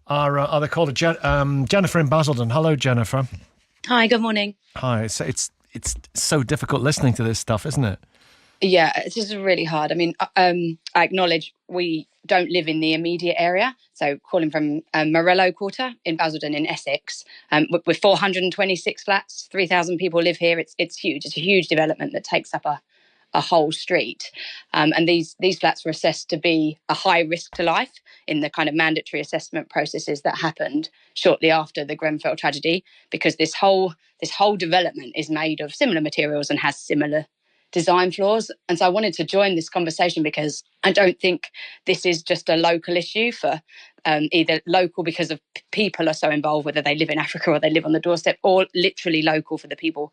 our other caller, Jennifer in Basildon. Hello, Jennifer. Hi, good morning. Hi. It's so difficult listening to this stuff, isn't it? Yeah, it's just really hard. I mean, I acknowledge we don't live in the immediate area. So calling from Morello Quarter in Basildon in Essex, with 426 flats, 3,000 people live here. It's huge. It's a huge development that takes up a whole street. And these flats were assessed to be a high risk to life in the kind of mandatory assessment processes that happened shortly after the Grenfell tragedy, because this whole development is made of similar materials and has similar design flaws. And so I wanted to join this conversation because I don't think this is just a local issue for either local because of people are so involved, whether they live in Africa or they live on the doorstep, or literally local for the people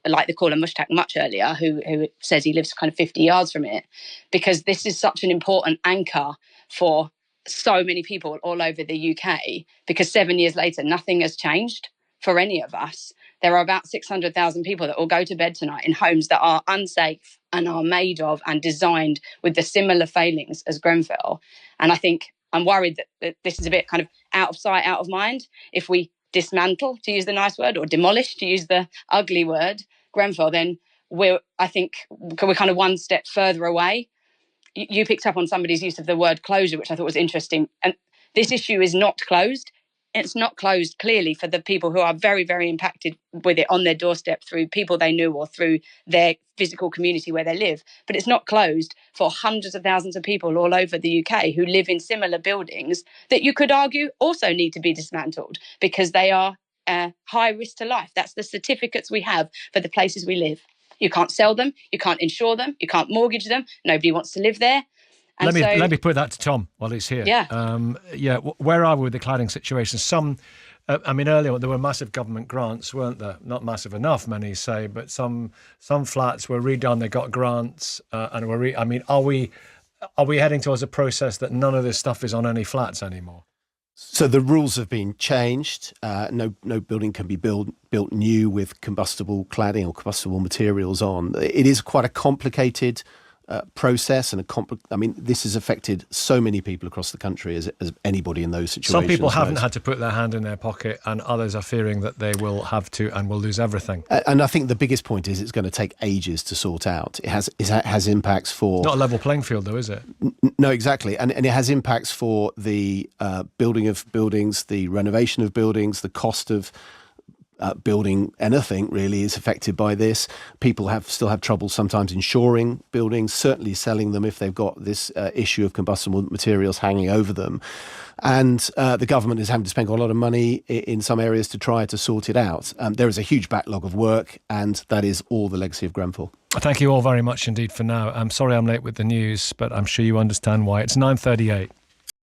like the caller Mushtaq much earlier, who says he lives kind of 50 yards from it, because this is such an important anchor for so many people all over the UK, because 7 years later, nothing has changed for any of us. There are about 600,000 people that will go to bed tonight in homes that are unsafe and are made of and designed with the similar failings as Grenfell. And I think I'm worried that this is a bit kind of out of sight, out of mind. If we dismantle, to use the nice word, or demolish, to use the ugly word, Grenfell, then we're kind of one step further away. You picked up on somebody's use of the word closure, which I thought was interesting. And this issue is not closed. It's not closed clearly for the people who are very, very impacted with it on their doorstep through people they knew or through their physical community where they live. But it's not closed for hundreds of thousands of people all over the UK who live in similar buildings that you could argue also need to be dismantled because they are high risk to life. That's the certificates we have for the places we live. You can't sell them, you can't insure them, you can't mortgage them. Nobody wants to live there. And let me put that to Tom while he's here. Yeah. Where are we with the cladding situation? Earlier there were massive government grants, weren't there? Not massive enough, many say, but some flats were redone. They got grants, and are we heading towards a process that none of this stuff is on any flats anymore? So the rules have been changed. No building can be built new with combustible cladding or combustible materials on. It is quite a complicated process, and this has affected so many people across the country, as anybody in those situations. Some people haven't had to put their hand in their pocket, and others are fearing that they will have to and will lose everything. And I think the biggest point is it's going to take ages to sort out. It has impacts for... Not a level playing field, though, is it? No, exactly. And it has impacts for the building of buildings, the renovation of buildings, the cost of building anything really is affected by this. People still have trouble sometimes insuring buildings, certainly selling them if they've got this issue of combustible materials hanging over them. And the government is having to spend a lot of money in some areas to try to sort it out. There is a huge backlog of work, and that is all the legacy of Grenfell. Thank you all very much indeed for now. I'm sorry I'm late with the news, but I'm sure you understand why. It's 9:38.